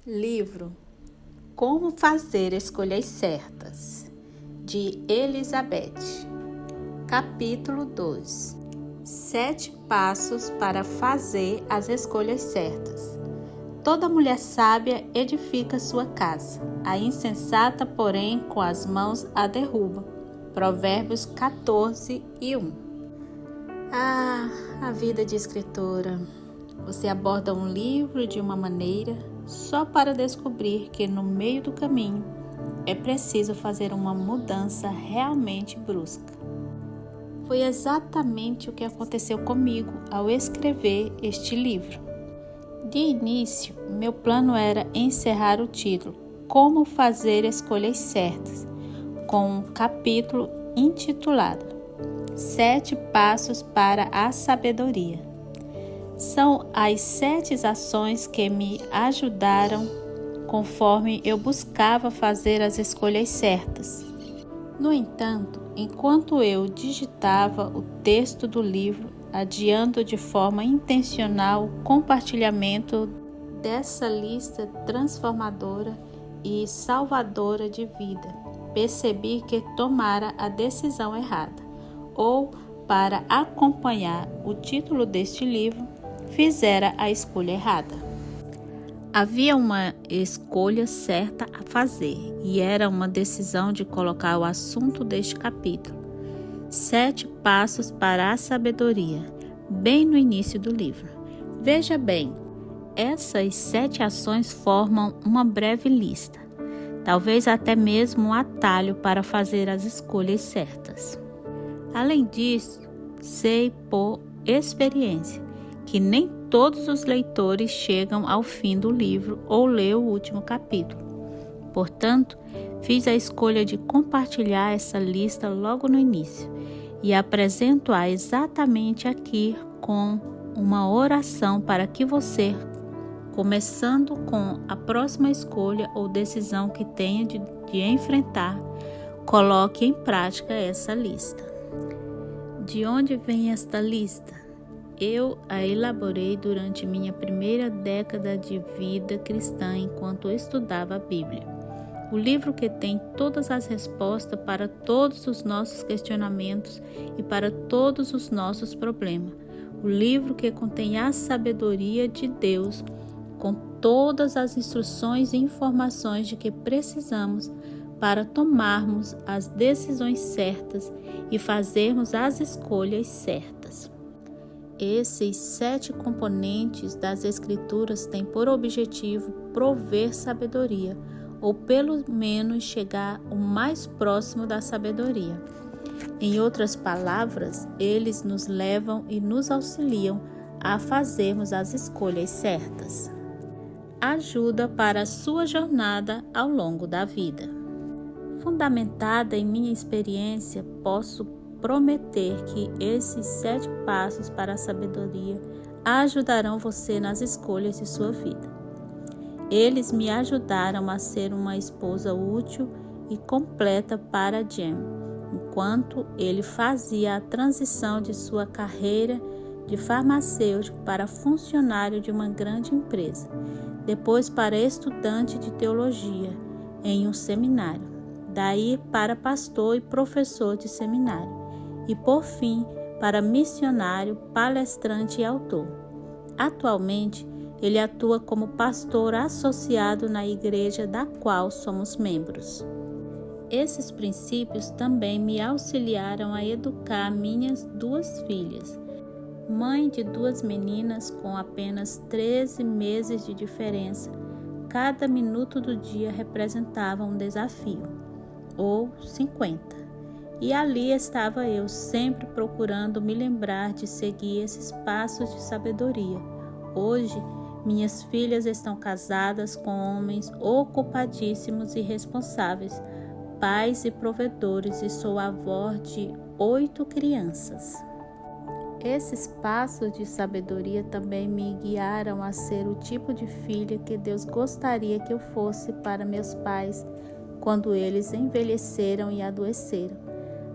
Livro Como Fazer Escolhas Certas, de Elizabeth. Capítulo 2. 7 passos para fazer as escolhas certas. Toda mulher sábia edifica sua casa, a insensata, porém, com as mãos a derruba. Provérbios 14:1. A vida de escritora. Você aborda um livro de uma maneira só para descobrir que no meio do caminho é preciso fazer uma mudança realmente brusca. Foi exatamente o que aconteceu comigo ao escrever este livro. De início, meu plano era encerrar o título Como Fazer Escolhas Certas, com um capítulo intitulado 7 Passos para a Sabedoria. São as 7 ações que me ajudaram conforme eu buscava fazer as escolhas certas. No entanto, enquanto eu digitava o texto do livro, adiando de forma intencional o compartilhamento dessa lista transformadora e salvadora de vida, percebi que tomara a decisão errada, ou, para acompanhar o título deste livro, fizera a escolha errada. Havia uma escolha certa a fazer, e era uma decisão de colocar o assunto deste capítulo, 7 passos para a sabedoria, bem no início do livro. Veja bem, essas 7 ações formam uma breve lista, talvez até mesmo um atalho para fazer as escolhas certas. Além disso, sei por experiência que nem todos os leitores chegam ao fim do livro ou lê o último capítulo. Portanto, fiz a escolha de compartilhar essa lista logo no início e apresento-a exatamente aqui com uma oração para que você, começando com a próxima escolha ou decisão que tenha de enfrentar, coloque em prática essa lista. De onde vem esta lista? Eu a elaborei durante minha primeira década de vida cristã enquanto estudava a Bíblia. O livro que tem todas as respostas para todos os nossos questionamentos e para todos os nossos problemas. O livro que contém a sabedoria de Deus com todas as instruções e informações de que precisamos para tomarmos as decisões certas e fazermos as escolhas certas. Esses 7 componentes das Escrituras têm por objetivo prover sabedoria, ou pelo menos chegar o mais próximo da sabedoria. Em outras palavras, eles nos levam e nos auxiliam a fazermos as escolhas certas. Ajuda para a sua jornada ao longo da vida. Fundamentada em minha experiência, posso prometer que esses 7 passos para a sabedoria ajudarão você nas escolhas de sua vida. Eles me ajudaram a ser uma esposa útil e completa para Jim, enquanto ele fazia a transição de sua carreira de farmacêutico para funcionário de uma grande empresa, depois para estudante de teologia em um seminário, daí para pastor e professor de seminário, e por fim para missionário, palestrante e autor. Atualmente, ele atua como pastor associado na igreja da qual somos membros. Esses princípios também me auxiliaram a educar minhas 2 filhas, mãe de 2 meninas com apenas 13 meses de diferença. Cada minuto do dia representava um desafio, ou 50. E ali estava eu, sempre procurando me lembrar de seguir esses passos de sabedoria. Hoje, minhas filhas estão casadas com homens ocupadíssimos e responsáveis, pais e provedores, e sou avó de 8 crianças. Esses passos de sabedoria também me guiaram a ser o tipo de filha que Deus gostaria que eu fosse para meus pais quando eles envelheceram e adoeceram.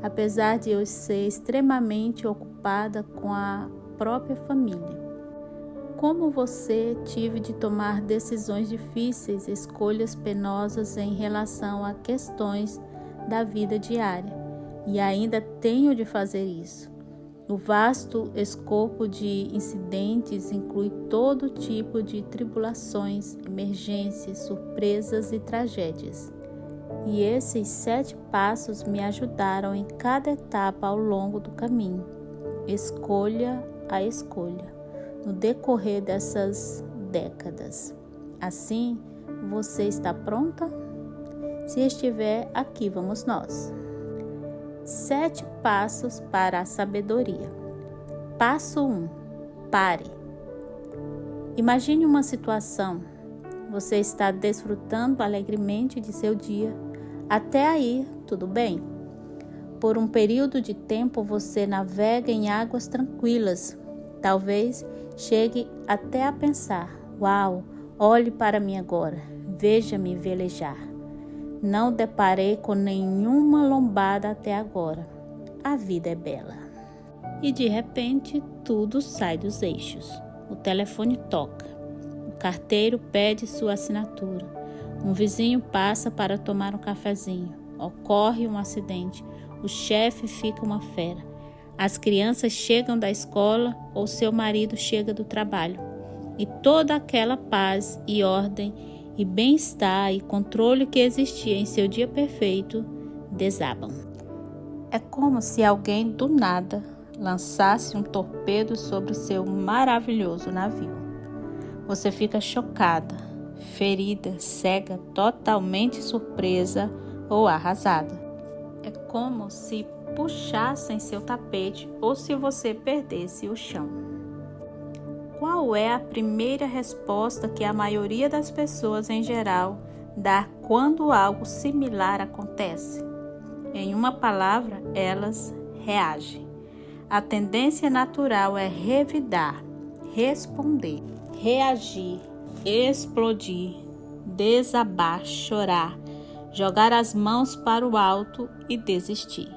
Apesar de eu ser extremamente ocupada com a própria família. como você, tive de tomar decisões difíceis, escolhas penosas em relação a questões da vida diária, e ainda tenho de fazer isso. O vasto escopo de incidentes inclui todo tipo de tribulações, emergências, surpresas e tragédias. E esses 7 passos me ajudaram em cada etapa ao longo do caminho, escolha a escolha, no decorrer dessas décadas. Assim, você está pronta? Se estiver, aqui vamos nós. 7 passos para a sabedoria. Passo 1. Pare. Imagine uma situação. Você está desfrutando alegremente de seu dia. Até aí, tudo bem? Por um período de tempo você navega em águas tranquilas. Talvez chegue até a pensar: uau, olhe para mim agora, veja-me velejar. Não deparei com nenhuma lombada até agora. A vida é bela. E de repente, tudo sai dos eixos. O telefone toca. O carteiro pede sua assinatura. Um vizinho passa para tomar um cafezinho. Ocorre um acidente. O chefe fica uma fera. As crianças chegam da escola ou seu marido chega do trabalho. E toda aquela paz e ordem e bem-estar e controle que existia em seu dia perfeito desabam. É como se alguém do nada lançasse um torpedo sobre o seu maravilhoso navio. Você fica chocada, ferida, cega, totalmente surpresa ou arrasada. É como se puxassem seu tapete ou se você perdesse o chão. Qual é a primeira resposta que a maioria das pessoas em geral dá quando algo similar acontece? Em uma palavra, elas reagem. A tendência natural é revidar, responder, reagir, explodir, desabar, chorar, jogar as mãos para o alto e desistir.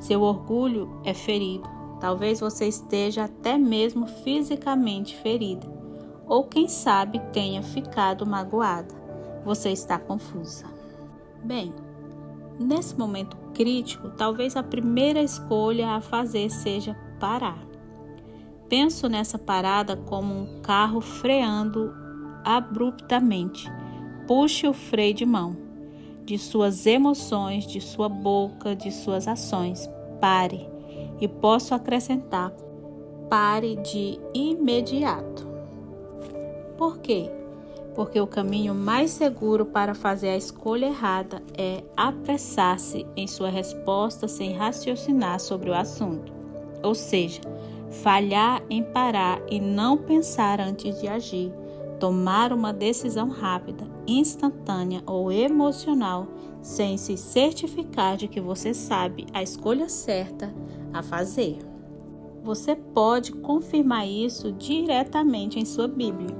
Seu orgulho é ferido. Talvez você esteja até mesmo fisicamente ferida, ou quem sabe tenha ficado magoada. Você está confusa. Bem, nesse momento crítico, talvez a primeira escolha a fazer seja parar. Penso nessa parada como um carro freando abruptamente. Puxe o freio de mão, de suas emoções, de sua boca, de suas ações. Pare. E posso acrescentar: pare de imediato. Por quê? Porque o caminho mais seguro para fazer a escolha errada é apressar-se em sua resposta sem raciocinar sobre o assunto. Ou seja, falhar em parar e não pensar antes de agir, tomar uma decisão rápida, instantânea ou emocional, sem se certificar de que você sabe a escolha certa a fazer. Você pode confirmar isso diretamente em sua Bíblia.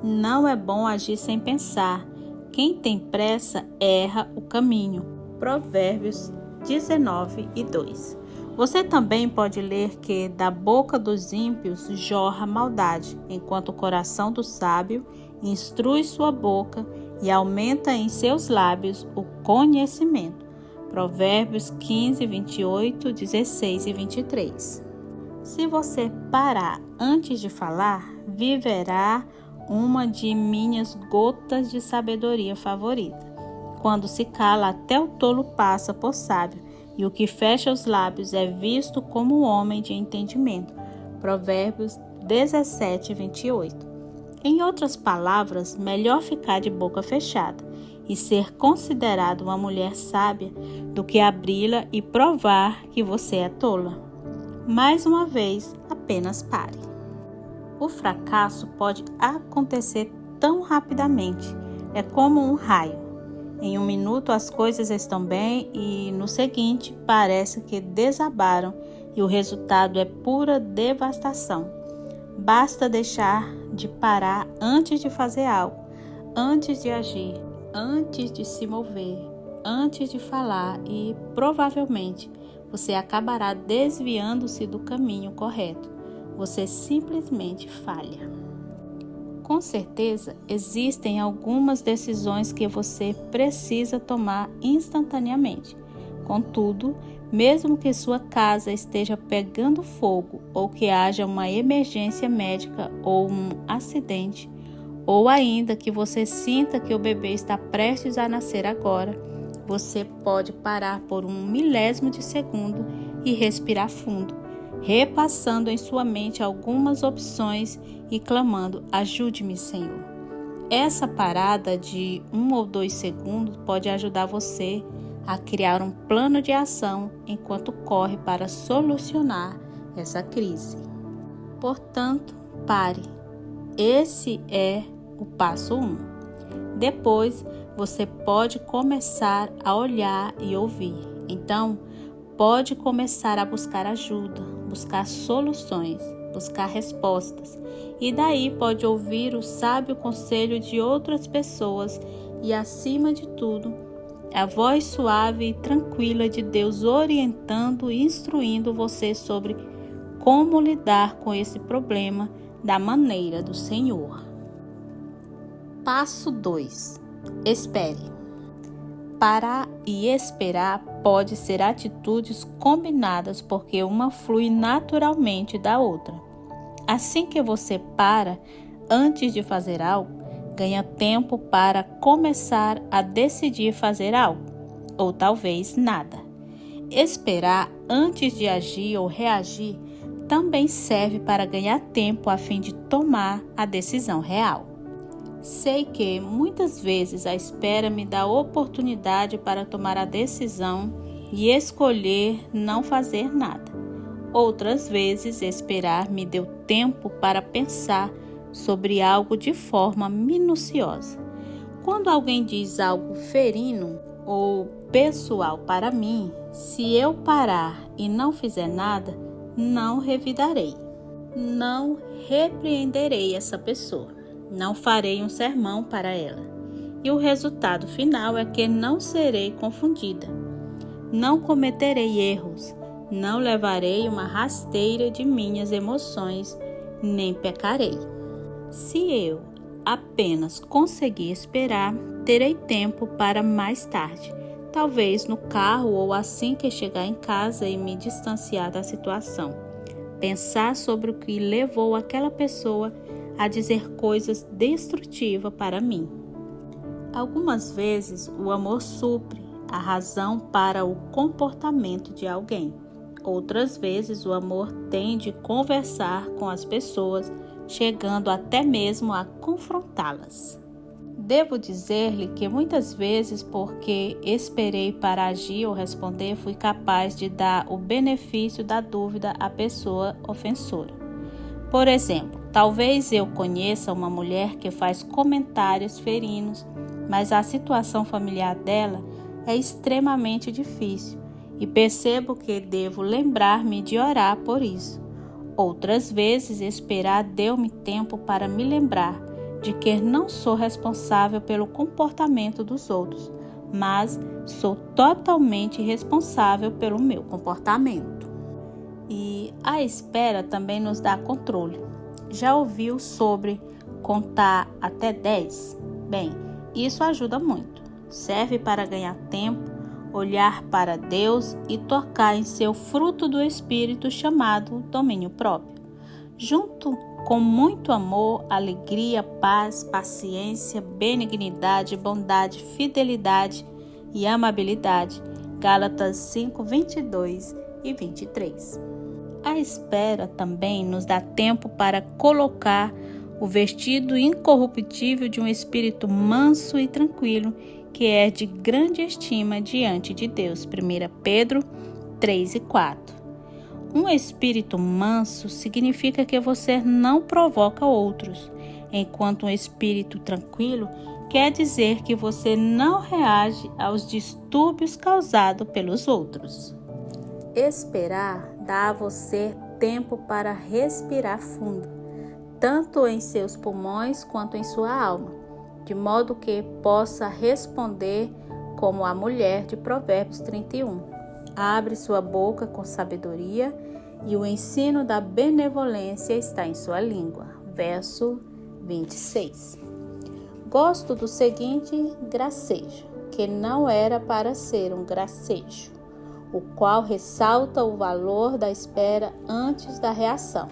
Não é bom agir sem pensar. Quem tem pressa erra o caminho. Provérbios 19:2. Você também pode ler que da boca dos ímpios jorra maldade, enquanto o coração do sábio instrui sua boca e aumenta em seus lábios o conhecimento. Provérbios 15:28, 16 e 23. Se você parar antes de falar, viverá uma de minhas gotas de sabedoria favorita. Quando se cala, até o tolo passa por sábio, e o que fecha os lábios é visto como homem de entendimento. Provérbios 17:28. Em outras palavras, melhor ficar de boca fechada e ser considerado uma mulher sábia do que abri-la e provar que você é tola. Mais uma vez, apenas pare. O fracasso pode acontecer tão rapidamente. É como um raio. Em um minuto as coisas estão bem e no seguinte parece que desabaram e o resultado é pura devastação. Basta deixar de parar antes de fazer algo, antes de agir, antes de se mover, antes de falar e provavelmente você acabará desviando-se do caminho correto. Você simplesmente falha. Com certeza, existem algumas decisões que você precisa tomar instantaneamente. Contudo, mesmo que sua casa esteja pegando fogo ou que haja uma emergência médica ou um acidente, ou ainda que você sinta que o bebê está prestes a nascer agora, você pode parar por um milésimo de segundo e respirar fundo, repassando em sua mente algumas opções e clamando: ajude-me, Senhor. Essa parada de 1 ou 2 segundos pode ajudar você a criar um plano de ação enquanto corre para solucionar essa crise. Portanto, pare. Esse é o passo 1. Depois, você pode começar a olhar e ouvir. Então, pode começar a buscar ajuda, buscar soluções, buscar respostas. E daí pode ouvir o sábio conselho de outras pessoas e, acima de tudo, a voz suave e tranquila de Deus orientando e instruindo você sobre como lidar com esse problema da maneira do Senhor. Passo 2. Espere. Parar e esperar pode ser atitudes combinadas porque uma flui naturalmente da outra. Assim que você para antes de fazer algo, ganha tempo para começar a decidir fazer algo, ou talvez nada. Esperar antes de agir ou reagir também serve para ganhar tempo a fim de tomar a decisão real. Sei que muitas vezes a espera me dá oportunidade para tomar a decisão e escolher não fazer nada. Outras vezes, esperar me deu tempo para pensar sobre algo de forma minuciosa. Quando alguém diz algo ferino ou pessoal para mim, se eu parar e não fizer nada, não revidarei. Não repreenderei essa pessoa. Não farei um sermão para ela. E o resultado final é que não serei confundida. Não cometerei erros. Não levarei uma rasteira de minhas emoções, nem pecarei. Se eu apenas conseguir esperar, terei tempo para mais tarde, talvez no carro ou assim que chegar em casa e me distanciar da situação. Pensar sobre o que levou aquela pessoa a dizer coisas destrutivas para mim. Algumas vezes o amor supre a razão para o comportamento de alguém. Outras vezes o amor tende a conversar com as pessoas, chegando até mesmo a confrontá-las. Devo dizer-lhe que muitas vezes, porque esperei para agir ou responder, fui capaz de dar o benefício da dúvida à pessoa ofensora. Por exemplo, talvez eu conheça uma mulher que faz comentários ferinos, mas a situação familiar dela é extremamente difícil e percebo que devo lembrar-me de orar por isso. Outras vezes, esperar deu-me tempo para me lembrar de que não sou responsável pelo comportamento dos outros, mas sou totalmente responsável pelo meu comportamento. E a espera também nos dá controle. Já ouviu sobre contar até 10? Bem, isso ajuda muito. Serve para ganhar tempo, olhar para Deus e tocar em seu fruto do Espírito chamado domínio próprio. Junto com muito amor, alegria, paz, paciência, benignidade, bondade, fidelidade e amabilidade. Gálatas 5, 22 e 23. A espera também nos dá tempo para colocar o vestido incorruptível de um espírito manso e tranquilo, que é de grande estima diante de Deus. 1 Pedro 3 e 4. Um espírito manso significa que você não provoca outros, enquanto um espírito tranquilo quer dizer que você não reage aos distúrbios causados pelos outros. Esperar dá a você tempo para respirar fundo, tanto em seus pulmões quanto em sua alma, de modo que possa responder como a mulher de Provérbios 31. Abre sua boca com sabedoria e o ensino da benevolência está em sua língua. Verso 26. Gosto do seguinte gracejo, que não era para ser um gracejo, o qual ressalta o valor da espera antes da reação.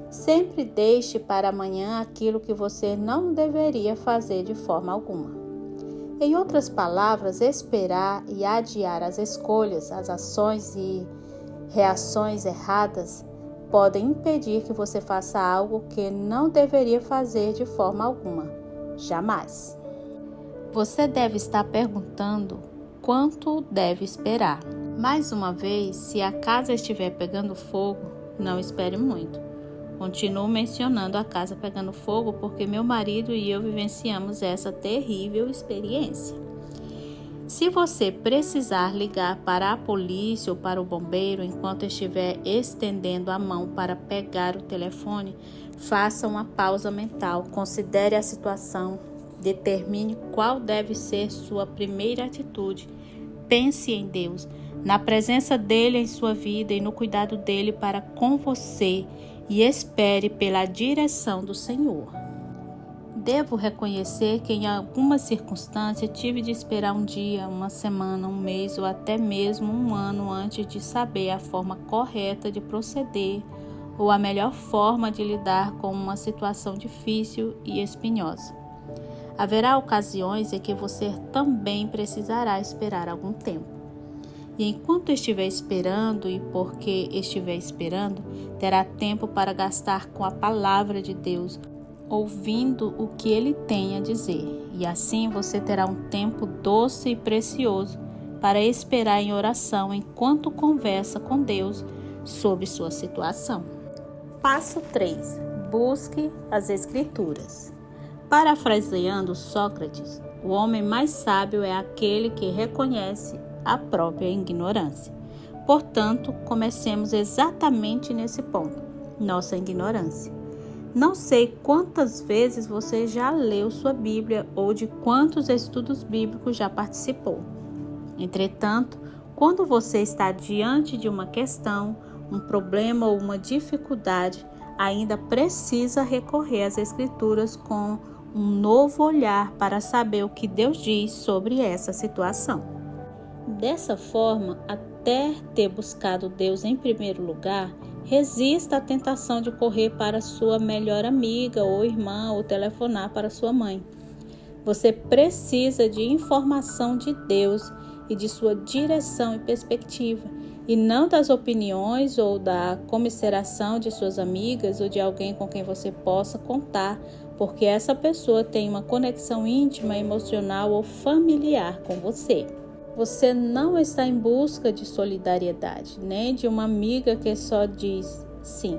Sempre deixe para amanhã aquilo que você não deveria fazer de forma alguma. Em outras palavras, esperar e adiar as escolhas, as ações e reações erradas podem impedir que você faça algo que não deveria fazer de forma alguma. Jamais. Você deve estar perguntando quanto deve esperar. Mais uma vez, se a casa estiver pegando fogo, não espere muito. Continuo mencionando a casa pegando fogo porque meu marido e eu vivenciamos essa terrível experiência. Se você precisar ligar para a polícia ou para o bombeiro enquanto estiver estendendo a mão para pegar o telefone, faça uma pausa mental, considere a situação, determine qual deve ser sua primeira atitude. Pense em Deus, na presença dele em sua vida e no cuidado dele para com você e espere pela direção do Senhor. Devo reconhecer que em algumas circunstâncias tive de esperar um dia, uma semana, um mês ou até mesmo um ano antes de saber a forma correta de proceder ou a melhor forma de lidar com uma situação difícil e espinhosa. Haverá ocasiões em que você também precisará esperar algum tempo. E enquanto estiver esperando e porque estiver esperando, terá tempo para gastar com a palavra de Deus, ouvindo o que Ele tem a dizer. E assim você terá um tempo doce e precioso para esperar em oração enquanto conversa com Deus sobre sua situação. Passo 3. Busque as Escrituras. Parafraseando Sócrates, o homem mais sábio é aquele que reconhece a própria ignorância. Portanto, comecemos exatamente nesse ponto, nossa ignorância. Não sei quantas vezes você já leu sua Bíblia ou de quantos estudos bíblicos já participou. Entretanto, quando você está diante de uma questão, um problema ou uma dificuldade, ainda precisa recorrer às Escrituras com um novo olhar para saber o que Deus diz sobre essa situação. Dessa forma, até ter buscado Deus em primeiro lugar, resista à tentação de correr para sua melhor amiga ou irmã ou telefonar para sua mãe. Você precisa de informação de Deus e de sua direção e perspectiva, e não das opiniões ou da comiseração de suas amigas ou de alguém com quem você possa contar, porque essa pessoa tem uma conexão íntima, emocional ou familiar com você. Você não está em busca de solidariedade, nem de uma amiga que só diz sim.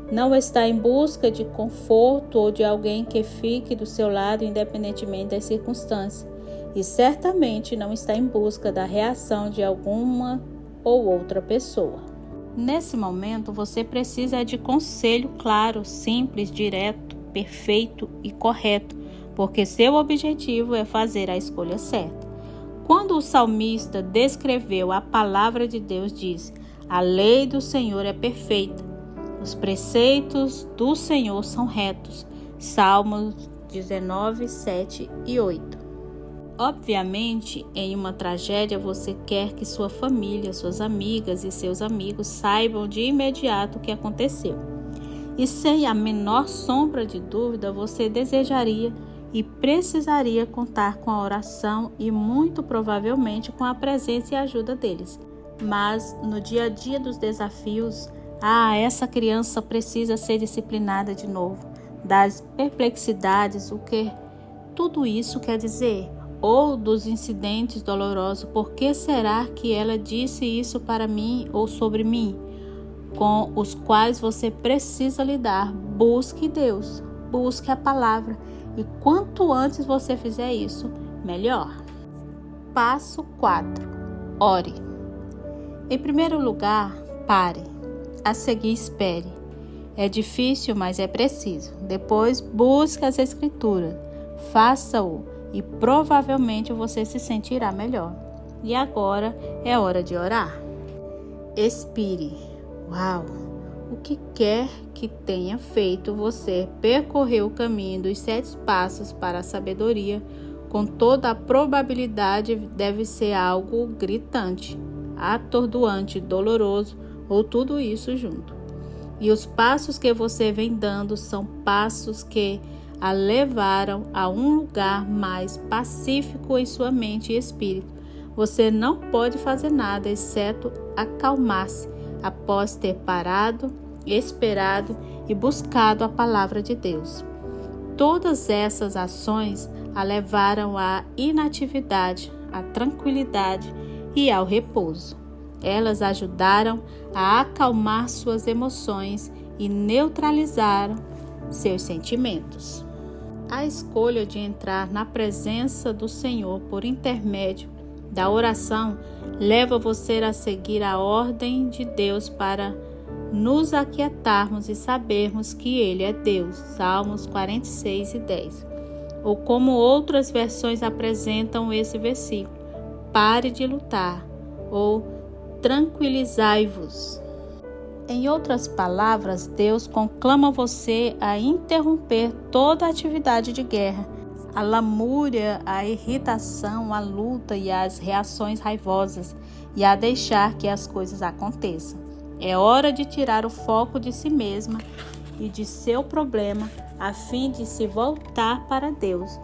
Não está em busca de conforto ou de alguém que fique do seu lado independentemente das circunstâncias. E certamente não está em busca da reação de alguma ou outra pessoa. Nesse momento, você precisa de conselho claro, simples, direto, perfeito e correto, porque seu objetivo é fazer a escolha certa. Quando o salmista descreveu a palavra de Deus, diz: a lei do Senhor é perfeita, os preceitos do Senhor são retos. Salmos 19, 7 e 8. Obviamente, em uma tragédia, você quer que sua família, suas amigas e seus amigos saibam de imediato o que aconteceu. E sem a menor sombra de dúvida, você desejaria e precisaria contar com a oração e muito provavelmente com a presença e ajuda deles. Mas no dia a dia dos desafios, essa criança precisa ser disciplinada de novo. Das perplexidades, o que tudo isso quer dizer? Ou dos incidentes dolorosos, por que será que ela disse isso para mim ou sobre mim? Com os quais você precisa lidar. Busque Deus, busque a palavra. E quanto antes você fizer isso, melhor. Passo 4. Ore. Em primeiro lugar, pare. A seguir, espere. É difícil, mas é preciso. Depois, busque as Escrituras. Faça-o e provavelmente você se sentirá melhor. E agora é hora de orar. Expire. Uau! O que quer que tenha feito você percorrer o caminho dos 7 passos para a sabedoria, com toda a probabilidade deve ser algo gritante, atordoante, doloroso ou tudo isso junto. E os passos que você vem dando são passos que a levaram a um lugar mais pacífico em sua mente e espírito. Você não pode fazer nada exceto acalmar-se após ter parado, esperado e buscado a palavra de Deus. Todas essas ações a levaram à inatividade, à tranquilidade e ao repouso. Elas ajudaram a acalmar suas emoções e neutralizaram seus sentimentos. A escolha de entrar na presença do Senhor por intermédio da oração leva você a seguir a ordem de Deus para nos aquietarmos e sabermos que Ele é Deus. Salmos 46:10. Ou como outras versões apresentam esse versículo: pare de lutar, ou tranquilizai-vos. Em outras palavras, Deus conclama você a interromper toda a atividade de guerra, a lamúria, a irritação, a luta e as reações raivosas, e a deixar que as coisas aconteçam. É hora de tirar o foco de si mesma e de seu problema, a fim de se voltar para Deus.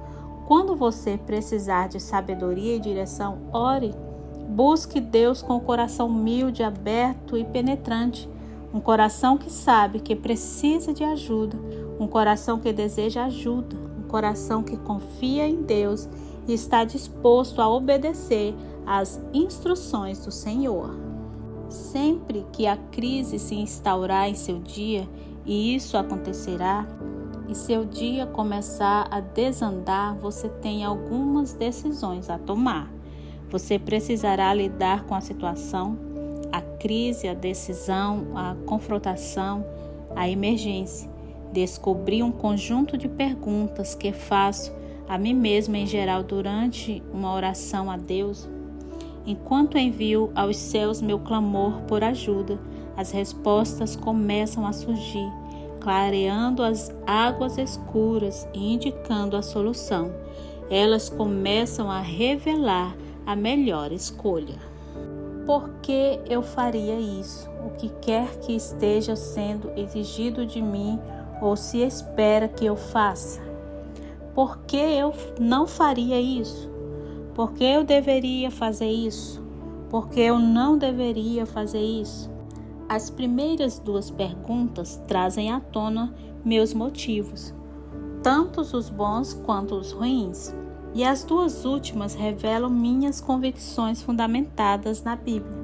Quando você precisar de sabedoria e direção, ore. Busque Deus com o coração humilde, aberto e penetrante. Um coração que sabe que precisa de ajuda. Um coração que deseja ajuda. Um coração que confia em Deus e está disposto a obedecer às instruções do Senhor. Sempre que a crise se instaurar em seu dia, e isso acontecerá, e seu dia começar a desandar, você tem algumas decisões a tomar. Você precisará lidar com a situação, a crise, a decisão, a confrontação, a emergência. Descobri um conjunto de perguntas que faço a mim mesma em geral durante uma oração a Deus. Enquanto envio aos céus meu clamor por ajuda, as respostas começam a surgir, clareando as águas escuras e indicando a solução. Elas começam a revelar a melhor escolha. Por que eu faria isso? O que quer que esteja sendo exigido de mim ou se espera que eu faça? Por que eu não faria isso? Por que eu deveria fazer isso? Por que eu não deveria fazer isso? As primeiras 2 perguntas trazem à tona meus motivos, tanto os bons quanto os ruins. E as 2 últimas revelam minhas convicções fundamentadas na Bíblia.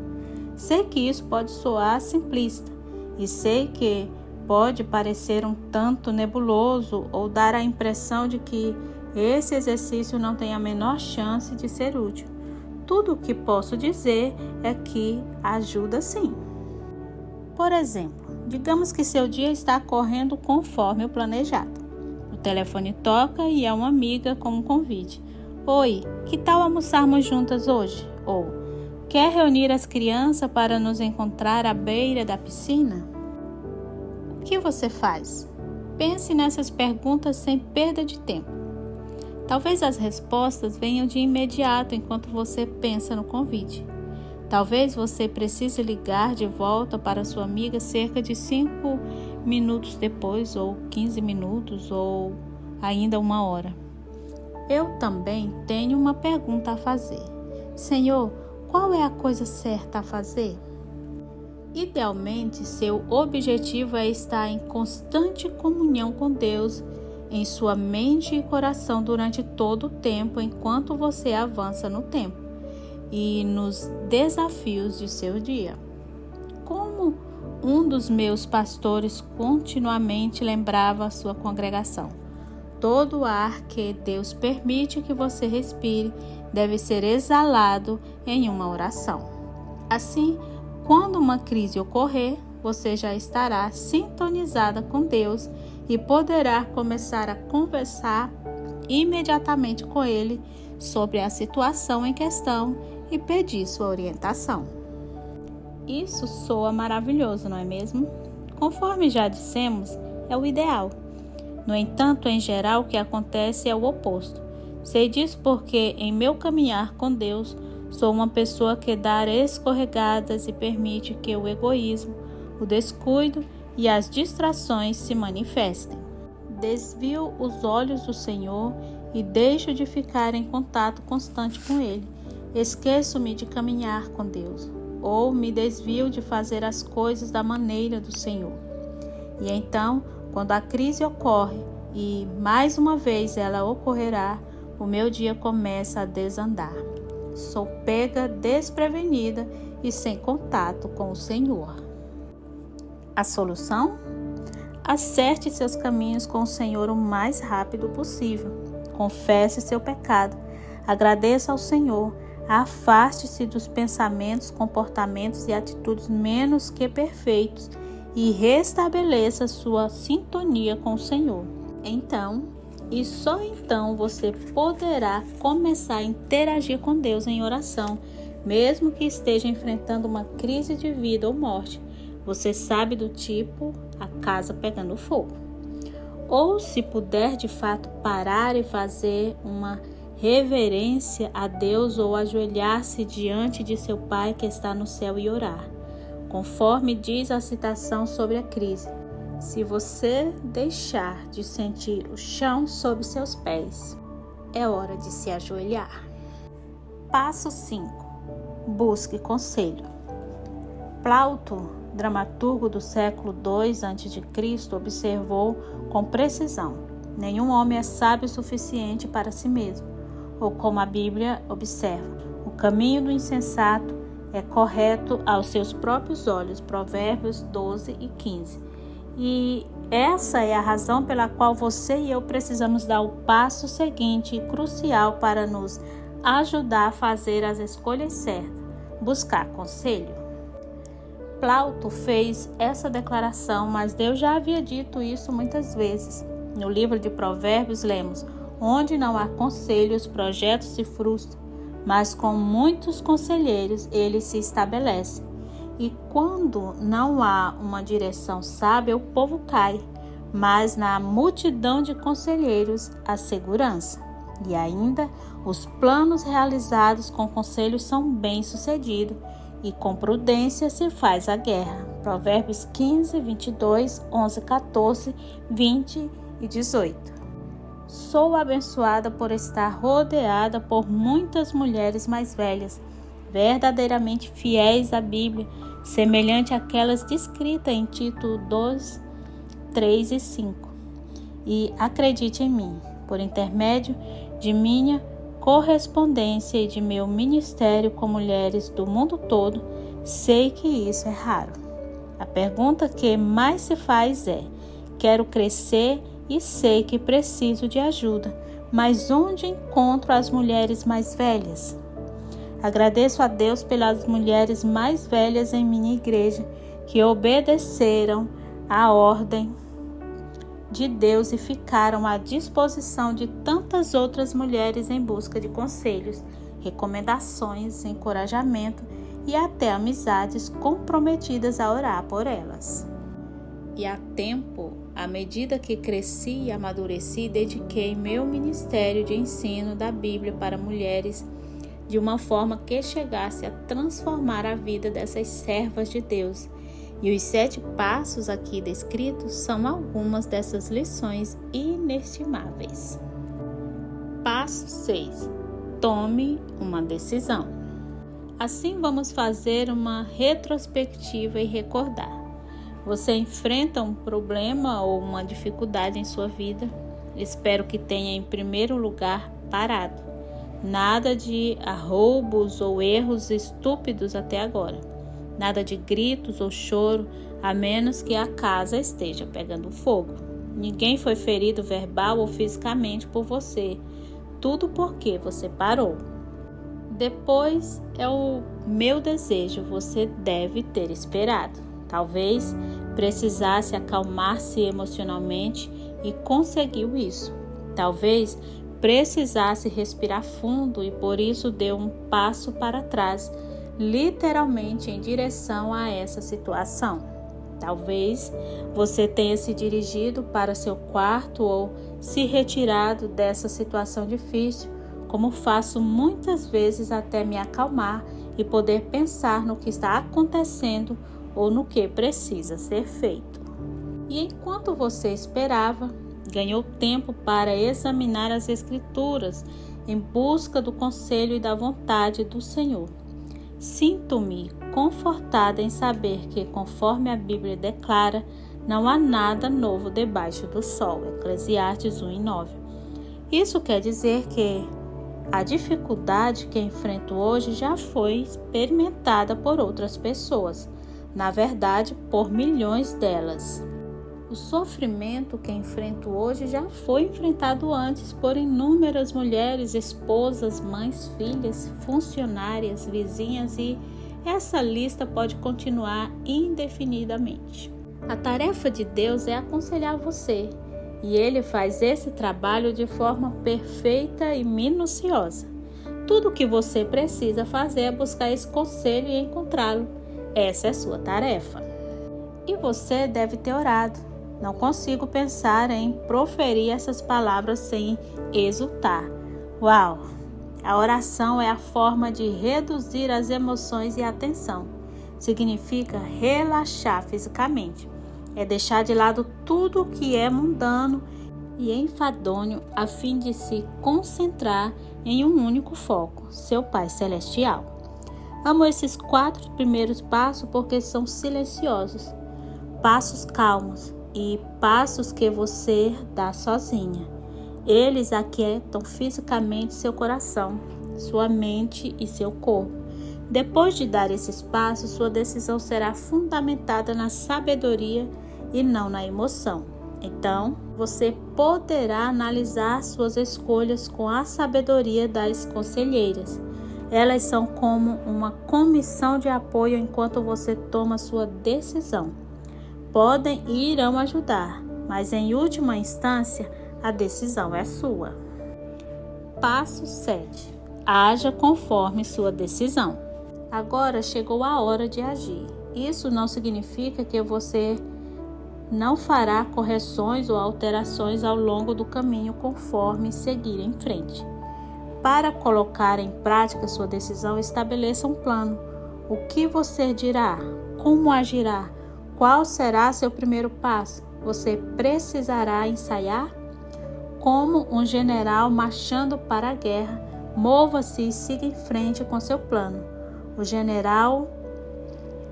Sei que isso pode soar simplista e sei que pode parecer um tanto nebuloso ou dar a impressão de que esse exercício não tem a menor chance de ser útil. Tudo o que posso dizer é que ajuda sim. Por exemplo, digamos que seu dia está correndo conforme o planejado. O telefone toca e é uma amiga com um convite. Oi, que tal almoçarmos juntas hoje? Ou, quer reunir as crianças para nos encontrar à beira da piscina? O que você faz? Pense nessas perguntas sem perda de tempo. Talvez as respostas venham de imediato enquanto você pensa no convite. Talvez você precise ligar de volta para sua amiga cerca de 5 minutos depois, ou 15 minutos, ou ainda 1 hora. Eu também tenho uma pergunta a fazer. Senhor, qual é a coisa certa a fazer? Idealmente, seu objetivo é estar em constante comunhão com Deus em sua mente e coração durante todo o tempo, enquanto você avança no tempo e nos desafios de seu dia. Como um dos meus pastores continuamente lembrava a sua congregação, todo o ar que Deus permite que você respire deve ser exalado em uma oração. Assim, quando uma crise ocorrer, você já estará sintonizada com Deus e poderá começar a conversar imediatamente com Ele sobre a situação em questão e pedir sua orientação. Isso soa maravilhoso, não é mesmo? conforme já dissemos, é o ideal. No entanto, em geral, o que acontece é o oposto. Sei disso porque, em meu caminhar com Deus, sou uma pessoa que dá escorregadas e permite que o egoísmo, o descuido e as distrações se manifestem. Desvio os olhos do Senhor e deixo de ficar em contato constante com Ele. Esqueço-me de caminhar com Deus, ou me desvio de fazer as coisas da maneira do Senhor. E então, quando a crise ocorre, e mais uma vez ela ocorrerá, o meu dia começa a desandar. Sou pega desprevenida e sem contato com o Senhor. A solução? Acerte seus caminhos com o Senhor o mais rápido possível. Confesse seu pecado. Agradeça ao Senhor. Afaste-se dos pensamentos, comportamentos e atitudes menos que perfeitos e restabeleça sua sintonia com o Senhor. Então, e só então você poderá começar a interagir com Deus em oração, mesmo que esteja enfrentando uma crise de vida ou morte. Você sabe do tipo, a casa pegando fogo. Ou se puder de fato parar e fazer uma reverência a Deus ou ajoelhar-se diante de seu Pai que está no céu e orar. Conforme diz a citação sobre a crise, se você deixar de sentir o chão sob seus pés, é hora de se ajoelhar. Passo 5. Busque conselho. Plauto, dramaturgo do século II a.C., observou com precisão: nenhum homem é sábio o suficiente para si mesmo. Ou como a Bíblia observa, o caminho do insensato é correto aos seus próprios olhos. Provérbios 12 e 15. E essa é a razão pela qual você e eu precisamos dar o passo seguinte e crucial para nos ajudar a fazer as escolhas certas: buscar conselho. Plauto fez essa declaração, mas Deus já havia dito isso muitas vezes. No livro de Provérbios lemos: onde não há conselho, os projetos se frustram, mas com muitos conselheiros ele se estabelece. E quando não há uma direção sábia, o povo cai, mas na multidão de conselheiros há segurança. E ainda, os planos realizados com conselhos são bem-sucedidos, e com prudência se faz a guerra. Provérbios 15, 22, 11, 14, 20 e 18. Sou abençoada por estar rodeada por muitas mulheres mais velhas, verdadeiramente fiéis à Bíblia, semelhante àquelas descritas em Tito 2, 3 e 5. E acredite em mim, por intermédio de minha correspondência e de meu ministério com mulheres do mundo todo, sei que isso é raro. A pergunta que mais se faz é: quero crescer e sei que preciso de ajuda, mas onde encontro as mulheres mais velhas? Agradeço a Deus pelas mulheres mais velhas em minha igreja que obedeceram à ordem de Deus e ficaram à disposição de tantas outras mulheres em busca de conselhos, recomendações, encorajamento e até amizades comprometidas a orar por elas. E há tempo, à medida que cresci e amadureci, dediquei meu ministério de ensino da Bíblia para mulheres de uma forma que chegasse a transformar a vida dessas servas de Deus. E os 7 passos aqui descritos são algumas dessas lições inestimáveis. Passo 6. Tome uma decisão. Assim vamos fazer uma retrospectiva e recordar. Você enfrenta um problema ou uma dificuldade em sua vida? Espero que tenha em primeiro lugar parado. Nada de arroubos ou erros estúpidos até agora. Nada de gritos ou choro, a menos que a casa esteja pegando fogo. Ninguém foi ferido verbal ou fisicamente por você. Tudo porque você parou. Depois é o meu desejo, você deve ter esperado. Talvez precisasse acalmar-se emocionalmente e conseguiu isso. Talvez precisasse respirar fundo e por isso deu um passo para trás, literalmente em direção a essa situação. Talvez você tenha se dirigido para seu quarto ou se retirado dessa situação difícil, como faço muitas vezes até me acalmar e poder pensar no que está acontecendo ou no que precisa ser feito. E enquanto você esperava, ganhou tempo para examinar as Escrituras em busca do conselho e da vontade do Senhor. Sinto-me confortada em saber que, conforme a Bíblia declara, não há nada novo debaixo do sol. Eclesiastes 1:9. Isso quer dizer que a dificuldade que enfrento hoje já foi experimentada por outras pessoas, na verdade, por milhões delas. O sofrimento que enfrento hoje já foi enfrentado antes por inúmeras mulheres, esposas, mães, filhas, funcionárias, vizinhas e essa lista pode continuar indefinidamente. A tarefa de Deus é aconselhar você e Ele faz esse trabalho de forma perfeita e minuciosa. Tudo o que você precisa fazer é buscar esse conselho e encontrá-lo. Essa é a sua tarefa. E você deve ter orado. Não consigo pensar em proferir essas palavras sem exultar. Uau! A oração é a forma de reduzir as emoções e a tensão. Significa relaxar fisicamente. É deixar de lado tudo o que é mundano e enfadonho a fim de se concentrar em um único foco, seu Pai Celestial. Amo esses 4 primeiros passos porque são silenciosos, passos calmos e passos que você dá sozinha. Eles aquietam fisicamente seu coração, sua mente e seu corpo. Depois de dar esses passos, sua decisão será fundamentada na sabedoria e não na emoção. Então, você poderá analisar suas escolhas com a sabedoria das conselheiras. Elas são como uma comissão de apoio enquanto você toma sua decisão. Podem e irão ajudar, mas em última instância, a decisão é sua. Passo 7. Haja conforme sua decisão. Agora chegou a hora de agir. Isso não significa que você não fará correções ou alterações ao longo do caminho conforme seguir em frente. Para colocar em prática sua decisão, estabeleça um plano. O que você dirá? Como agirá? Qual será seu primeiro passo? Você precisará ensaiar? Como um general marchando para a guerra, mova-se e siga em frente com seu plano. O general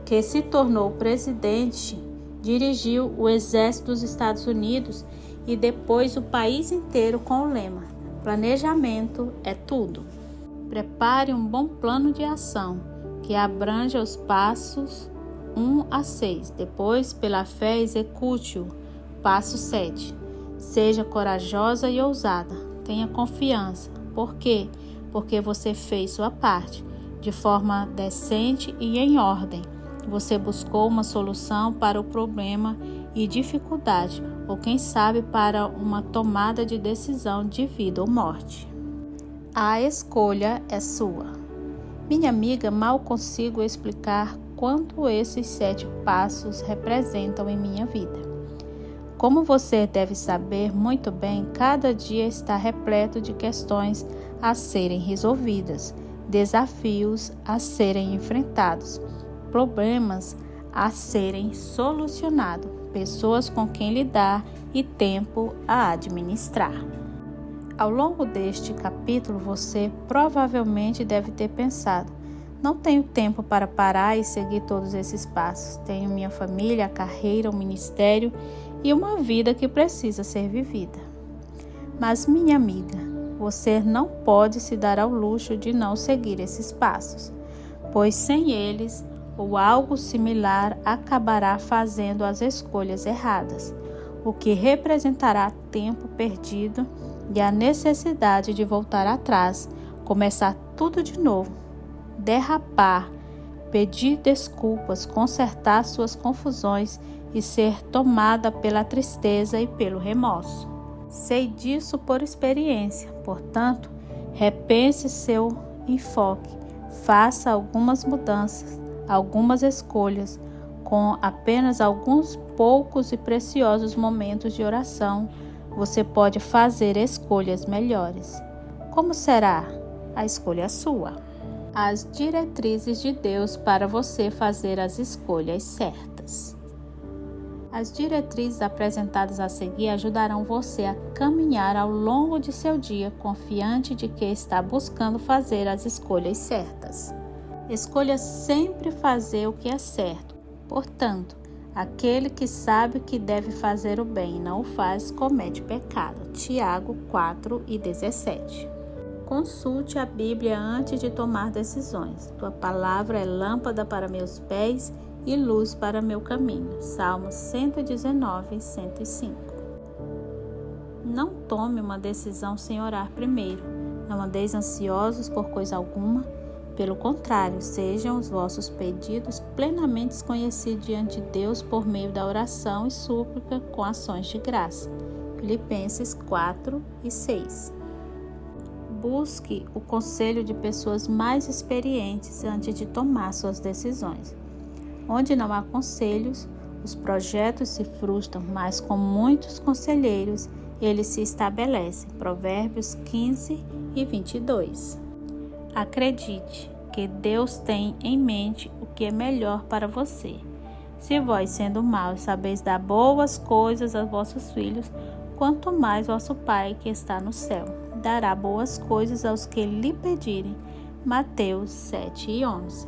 que se tornou presidente dirigiu o exército dos Estados Unidos e depois o país inteiro com o lema: planejamento é tudo. Prepare um bom plano de ação que abranja os passos 1 a 6. Depois, pela fé, execute-o. Passo 7. Seja corajosa e ousada. Tenha confiança. Por quê? Porque você fez sua parte, de forma decente e em ordem. Você buscou uma solução para o problema e dificuldade, ou quem sabe para uma tomada de decisão de vida ou morte. A escolha é sua. Minha amiga, mal consigo explicar quanto esses 7 passos representam em minha vida. Como você deve saber muito bem, cada dia está repleto de questões a serem resolvidas, desafios a serem enfrentados, problemas a serem solucionados, pessoas com quem lidar e tempo a administrar. Ao longo deste capítulo, você provavelmente deve ter pensado: não tenho tempo para parar e seguir todos esses passos. Tenho minha família, a carreira, o ministério e uma vida que precisa ser vivida. Mas, minha amiga, você não pode se dar ao luxo de não seguir esses passos, pois sem eles, ou algo similar acabará fazendo as escolhas erradas, o que representará tempo perdido e a necessidade de voltar atrás, começar tudo de novo, derrapar, pedir desculpas, consertar suas confusões e ser tomada pela tristeza e pelo remorso. Sei disso por experiência, portanto, repense seu enfoque, faça algumas mudanças, algumas escolhas, Com apenas alguns poucos e preciosos momentos de oração, você pode fazer escolhas melhores. Como será? A escolha é sua. As diretrizes de Deus para você fazer as escolhas certas. As diretrizes apresentadas a seguir ajudarão você a caminhar ao longo de seu dia, confiante de que está buscando fazer as escolhas certas. Escolha sempre fazer o que é certo. Portanto, aquele que sabe que deve fazer o bem e não o faz, comete pecado. Tiago 4:17. Consulte a Bíblia antes de tomar decisões. Tua palavra é lâmpada para meus pés e luz para meu caminho. Salmos 119:105. Não tome uma decisão sem orar primeiro. Não andeis ansiosos por coisa alguma. Pelo contrário, sejam os vossos pedidos plenamente conhecidos diante de Deus por meio da oração e súplica com ações de graça. Filipenses 4:6. Busque o conselho de pessoas mais experientes antes de tomar suas decisões. Onde não há conselhos, os projetos se frustram, mas com muitos conselheiros, eles se estabelecem. Provérbios 15:22. Acredite que Deus tem em mente o que é melhor para você. Se vós, sendo maus, sabeis dar boas coisas aos vossos filhos, quanto mais vosso Pai que está no céu dará boas coisas aos que lhe pedirem. Mateus 7:11.